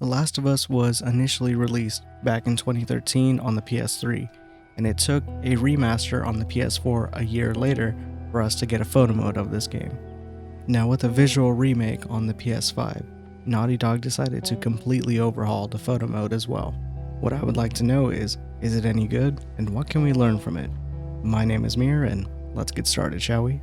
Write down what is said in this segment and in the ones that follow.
The Last of Us was initially released back in 2013 on the PS3, and it took a remaster on the PS4 a year later for us to get a photo mode of this game. Now with a visual remake on the PS5, Naughty Dog decided to completely overhaul the photo mode as well. What I would like to know is it any good, and what can we learn from it? My name is Mir, and let's get started, shall we?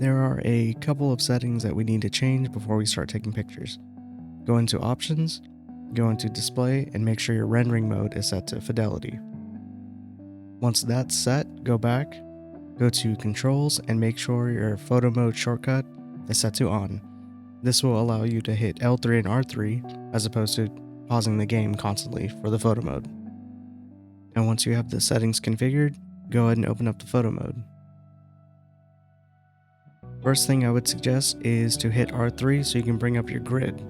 There are a couple of settings that we need to change before we start taking pictures. Go into Options, go into Display, and make sure your rendering mode is set to Fidelity. Once that's set, go back, go to Controls, and make sure your photo mode shortcut is set to On. This will allow you to hit L3 and R3 as opposed to pausing the game constantly for the photo mode. And once you have the settings configured, go ahead and open up the photo mode. First thing I would suggest is to hit R3 so you can bring up your grid.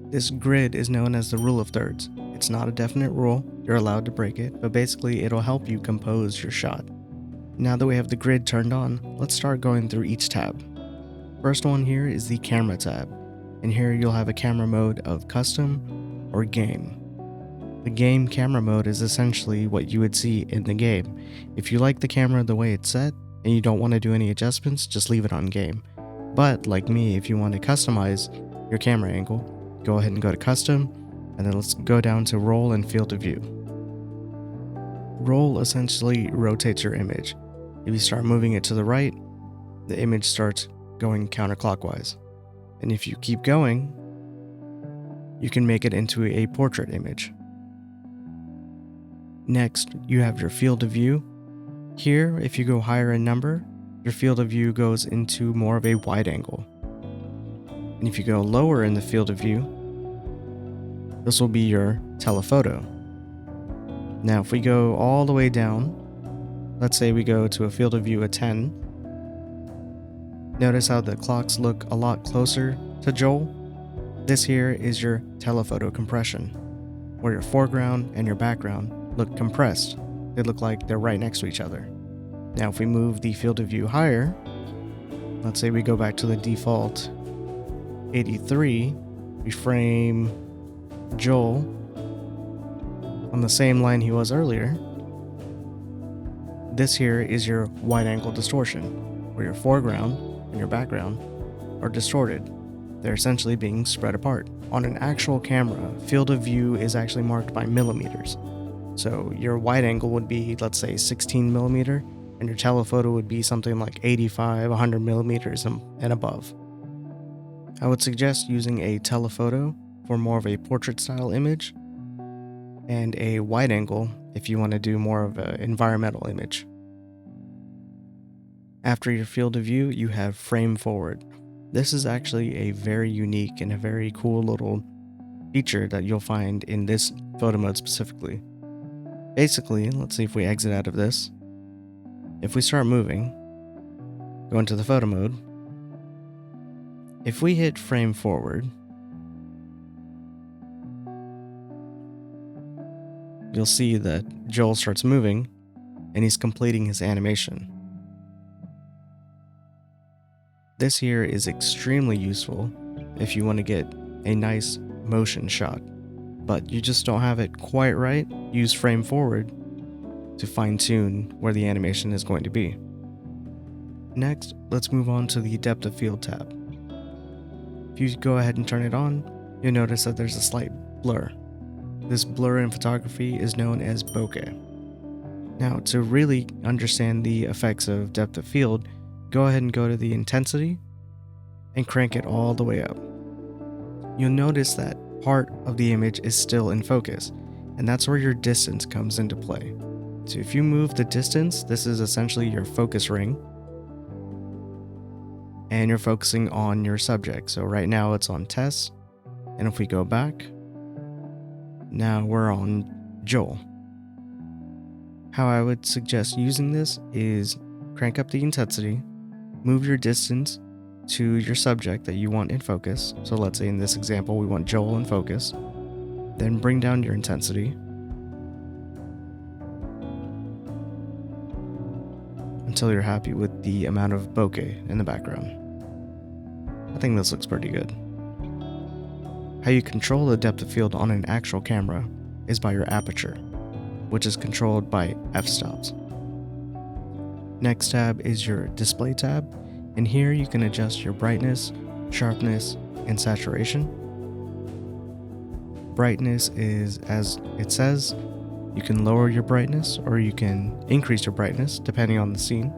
This grid is known as the rule of thirds. It's not a definite rule, you're allowed to break it, but basically it'll help you compose your shot. Now that we have the grid turned on, let's start going through each tab. First one here is the camera tab, and here you'll have a camera mode of custom or game. The game camera mode is essentially what you would see in the game. If you like the camera the way it's set, and you don't want to do any adjustments, just leave it on game. But like me, if you want to customize your camera angle, go ahead and go to custom, and then let's go down to roll and field of view. Roll essentially rotates your image. If you start moving it to the right, the image starts going counterclockwise. And if you keep going, you can make it into a portrait image. Next, you have your field of view. Here, if you go higher in number, your field of view goes into more of a wide angle. And if you go lower in the field of view, this will be your telephoto. Now, if we go all the way down, let's say we go to a field of view of 10, notice how the clocks look a lot closer to Joel? This here is your telephoto compression, where your foreground and your background look compressed. They look like they're right next to each other. Now if we move the field of view higher, let's say we go back to the default 83, we frame Joel on the same line he was earlier. This here is your wide angle distortion, where your foreground and your background are distorted. They're essentially being spread apart. On an actual camera, field of view is actually marked by millimeters. So your wide angle would be, let's say, 16 millimeter, and your telephoto would be something like 85, 100 millimeters and above. I would suggest using a telephoto for more of a portrait style image, and a wide angle if you want to do more of an environmental image. After your field of view, you have frame forward. This is actually a very unique and a very cool little feature that you'll find in this photo mode specifically. Basically, let's see if we exit out of this. If we start moving, go into the photo mode. If we hit frame forward, you'll see that Joel starts moving and he's completing his animation. This here is extremely useful if you want to get a nice motion shot, but you just don't have it quite right. Use frame forward to fine-tune where the animation is going to be. Next, let's move on to the depth of field tab. If you go ahead and turn it on, you'll notice that there's a slight blur. This blur in photography is known as bokeh. Now, to really understand the effects of depth of field, go ahead and go to the intensity and crank it all the way up. You'll notice that part of the image is still in focus, and that's where your distance comes into play. So if you move the distance, this is essentially your focus ring, and you're focusing on your subject. So right now it's on Tess, and if we go back, now we're on Joel. How I would suggest using this is crank up the intensity, move your distance to your subject that you want in focus. So let's say in this example, we want Joel in focus. Then bring down your intensity until you're happy with the amount of bokeh in the background. I think this looks pretty good. How you control the depth of field on an actual camera is by your aperture, which is controlled by f-stops. Next tab is your display tab, and here you can adjust your brightness, sharpness, and saturation. Brightness is, as it says, you can lower your brightness or you can increase your brightness depending on the scene.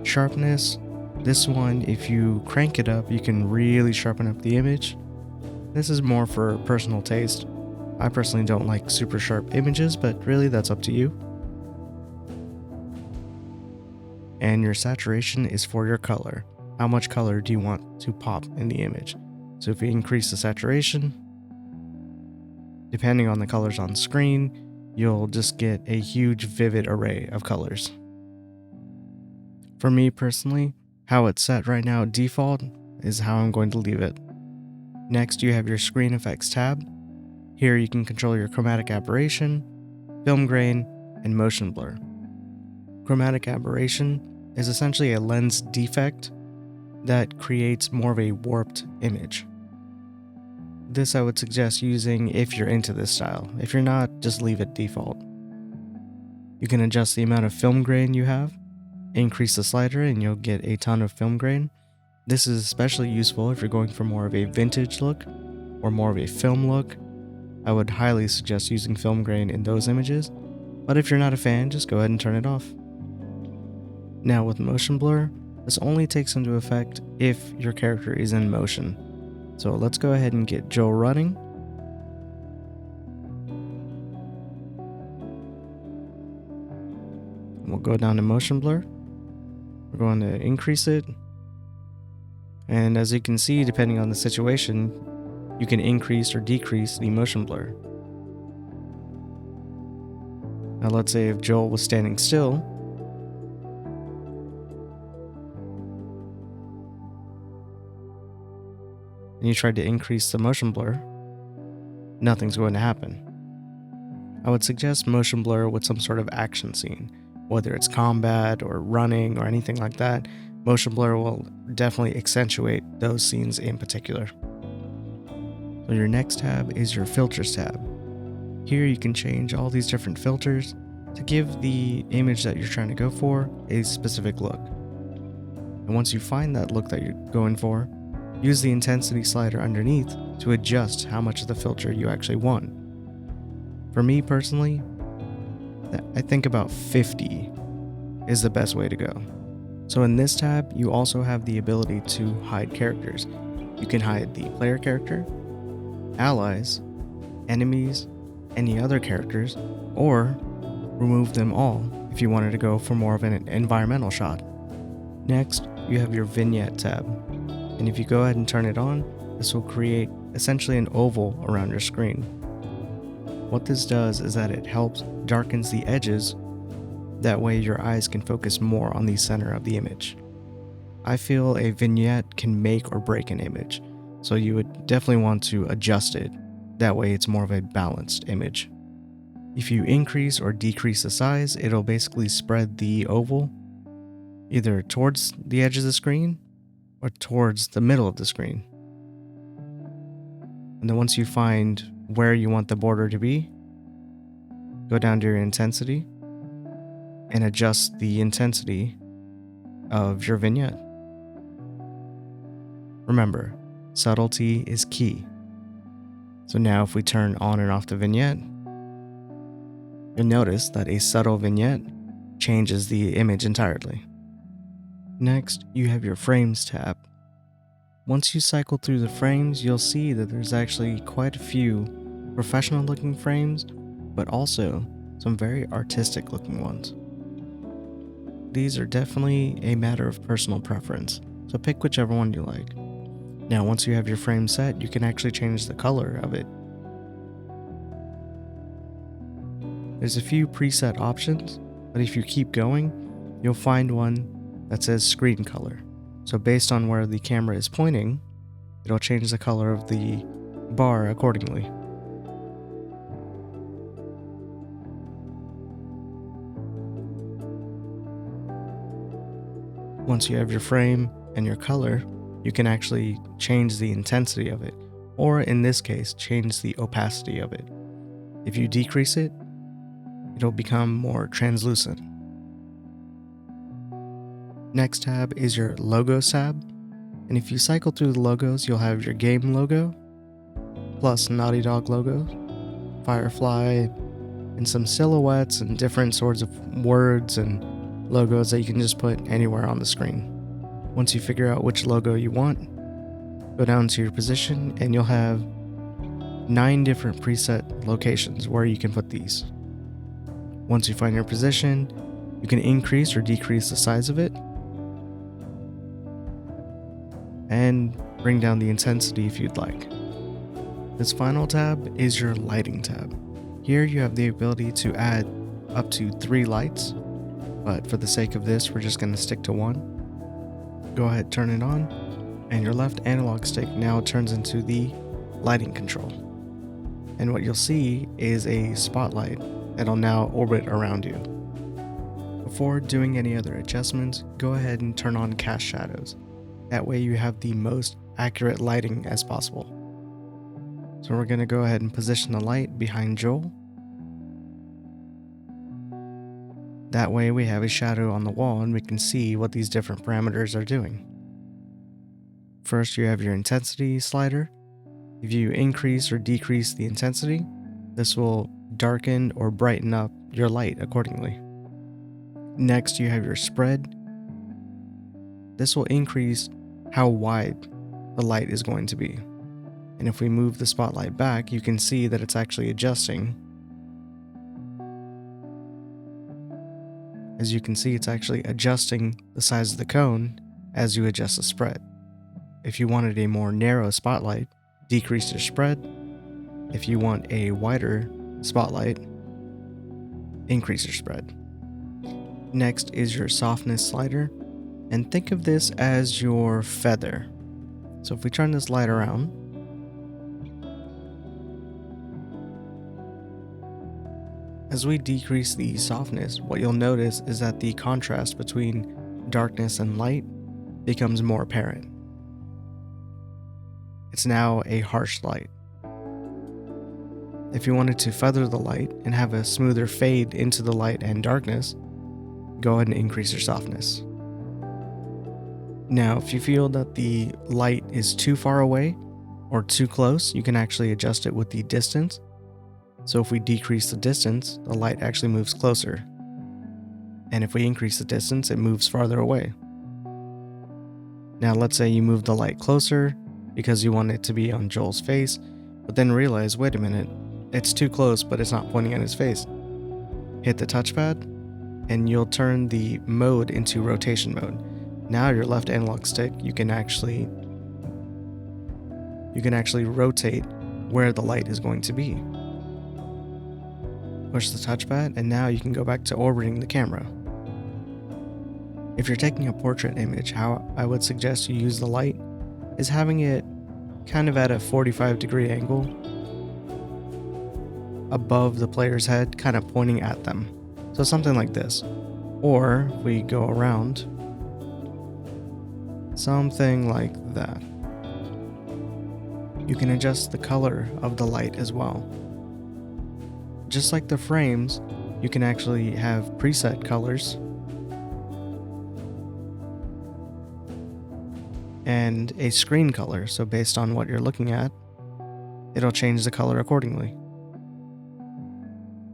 Sharpness, this one, if you crank it up, you can really sharpen up the image. This is more for personal taste. I personally don't like super sharp images, but really that's up to you. And your saturation is for your color. How much color do you want to pop in the image? So if you increase the saturation, depending on the colors on screen, you'll just get a huge vivid array of colors. For me personally, how it's set right now default is how I'm going to leave it. Next, you have your screen effects tab. Here you can control your chromatic aberration, film grain, and motion blur. Chromatic aberration is essentially a lens defect that creates more of a warped image. This I would suggest using if you're into this style. If you're not, just leave it default. You can adjust the amount of film grain you have, increase the slider and you'll get a ton of film grain. This is especially useful if you're going for more of a vintage look or more of a film look. I would highly suggest using film grain in those images, but if you're not a fan, just go ahead and turn it off. Now with motion blur, this only takes into effect if your character is in motion. So let's go ahead and get Joe running. We'll go down to motion blur. We're going to increase it. And as you can see, depending on the situation, you can increase or decrease the motion blur. Now let's say if Joel was standing still, and you tried to increase the motion blur, nothing's going to happen. I would suggest motion blur with some sort of action scene, whether it's combat or running or anything like that. Motion blur will definitely accentuate those scenes in particular. So your next tab is your filters tab. Here you can change all these different filters to give the image that you're trying to go for a specific look. And once you find that look that you're going for, use the intensity slider underneath to adjust how much of the filter you actually want. For me personally, I think about 50 is the best way to go. So in this tab, you also have the ability to hide characters. You can hide the player character, allies, enemies, any other characters, or remove them all if you wanted to go for more of an environmental shot. Next, you have your Vignette tab. And if you go ahead and turn it on, this will create essentially an oval around your screen. What this does is that it helps darkens the edges. That way your eyes can focus more on the center of the image. I feel a vignette can make or break an image, so you would definitely want to adjust it. That way it's more of a balanced image. If you increase or decrease the size, it'll basically spread the oval either towards the edge of the screen or towards the middle of the screen. And then once you find where you want the border to be, go down to your intensity and adjust the intensity of your vignette. Remember, subtlety is key. So now if we turn on and off the vignette, you'll notice that a subtle vignette changes the image entirely. Next, you have your frames tab. Once you cycle through the frames, you'll see that there's actually quite a few professional looking frames, but also some very artistic looking ones. These are definitely a matter of personal preference, so pick whichever one you like. Now once you have your frame set, you can actually change the color of it. There's a few preset options, but if you keep going, you'll find one that says screen color. So based on where the camera is pointing, it'll change the color of the bar accordingly. Once you have your frame and your color, you can actually change the intensity of it, or in this case, change the opacity of it. If you decrease it, it'll become more translucent. Next tab is your Logos tab, and if you cycle through the logos, you'll have your game logo, plus Naughty Dog logo, Firefly, and some silhouettes and different sorts of words and logos that you can just put anywhere on the screen. Once you figure out which logo you want, go down to your position and you'll have 9 different preset locations where you can put these. Once you find your position, you can increase or decrease the size of it, and bring down the intensity if you'd like. This final tab is your lighting tab. Here you have the ability to add up to 3 lights, but for the sake of this, we're just going to stick to 1. Go ahead, turn it on, and your left analog stick now turns into the lighting control. And what you'll see is a spotlight that'll now orbit around you. Before doing any other adjustments, go ahead and turn on cast shadows. That way you have the most accurate lighting as possible. So we're going to go ahead and position the light behind Joel. That way we have a shadow on the wall and we can see what these different parameters are doing. First, you have your intensity slider. If you increase or decrease the intensity, this will darken or brighten up your light accordingly. Next, you have your spread. This will increase how wide the light is going to be. And if we move the spotlight back, you can see that it's actually adjusting. As you can see, it's actually adjusting the size of the cone as you adjust the spread. If you wanted a more narrow spotlight, decrease your spread. If you want a wider spotlight, increase your spread. Next is your softness slider, and think of this as your feather. So if we turn this light around, as we decrease the softness, what you'll notice is that the contrast between darkness and light becomes more apparent. It's now a harsh light. If you wanted to feather the light and have a smoother fade into the light and darkness, go ahead and increase your softness. Now, if you feel that the light is too far away or too close, you can actually adjust it with the distance. So if we decrease the distance, the light actually moves closer. And if we increase the distance, it moves farther away. Now let's say you move the light closer because you want it to be on Joel's face, but then realize, wait a minute, it's too close, but it's not pointing at his face. Hit the touchpad, and you'll turn the mode into rotation mode. Now your left analog stick, you can actually rotate where the light is going to be. Push the touchpad, and now you can go back to orbiting the camera. If you're taking a portrait image, how I would suggest you use the light is having it kind of at a 45-degree angle above the player's head, kind of pointing at them. So something like this. Or if we go around, something like that. You can adjust the color of the light as well. Just like the frames, you can actually have preset colors and a screen color. So based on what you're looking at, it'll change the color accordingly.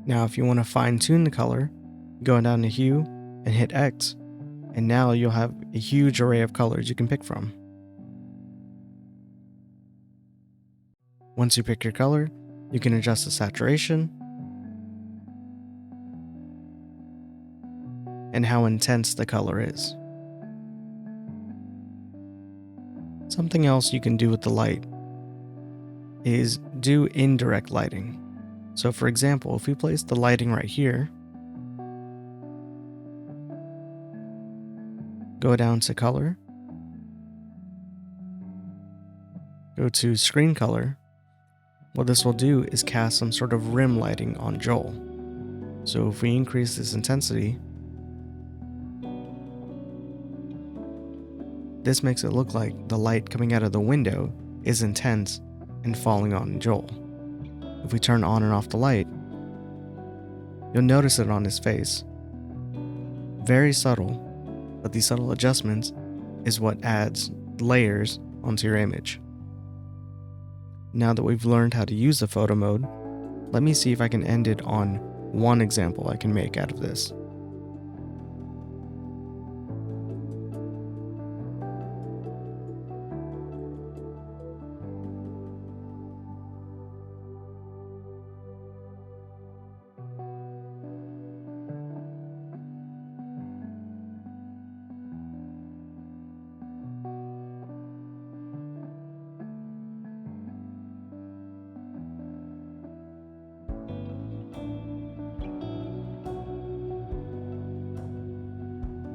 Now, if you want to fine tune the color, go down to Hue and hit X, and now you'll have a huge array of colors you can pick from. Once you pick your color, you can adjust the saturation and how intense the color is. Something else you can do with the light is do indirect lighting. So for example, if we place the lighting right here, go down to color, go to screen color, what this will do is cast some sort of rim lighting on Joel. So if we increase this intensity, This makes it look like the light coming out of the window is intense and falling on Joel. If we turn on and off the light, you'll notice it on his face. Very subtle, but these subtle adjustments is what adds layers onto your image. Now that we've learned how to use the photo mode, let me see if I can end it on one example I can make out of this.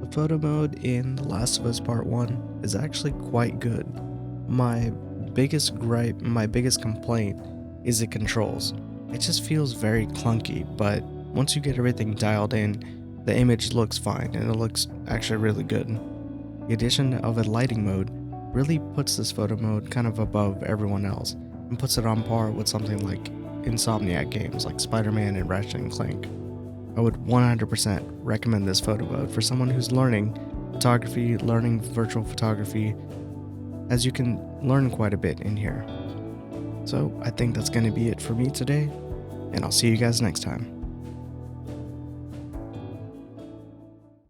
The photo mode in The Last of Us Part 1 is actually quite good. My biggest gripe, my biggest complaint is the controls. It just feels very clunky, but once you get everything dialed in, the image looks fine and it looks actually really good. The addition of a lighting mode really puts this photo mode kind of above everyone else and puts it on par with something like Insomniac games like Spider-Man and Ratchet & Clank. I would 100% recommend this photo mode for someone who's learning photography, learning virtual photography, as you can learn quite a bit in here. So I think that's going to be it for me today, and I'll see you guys next time.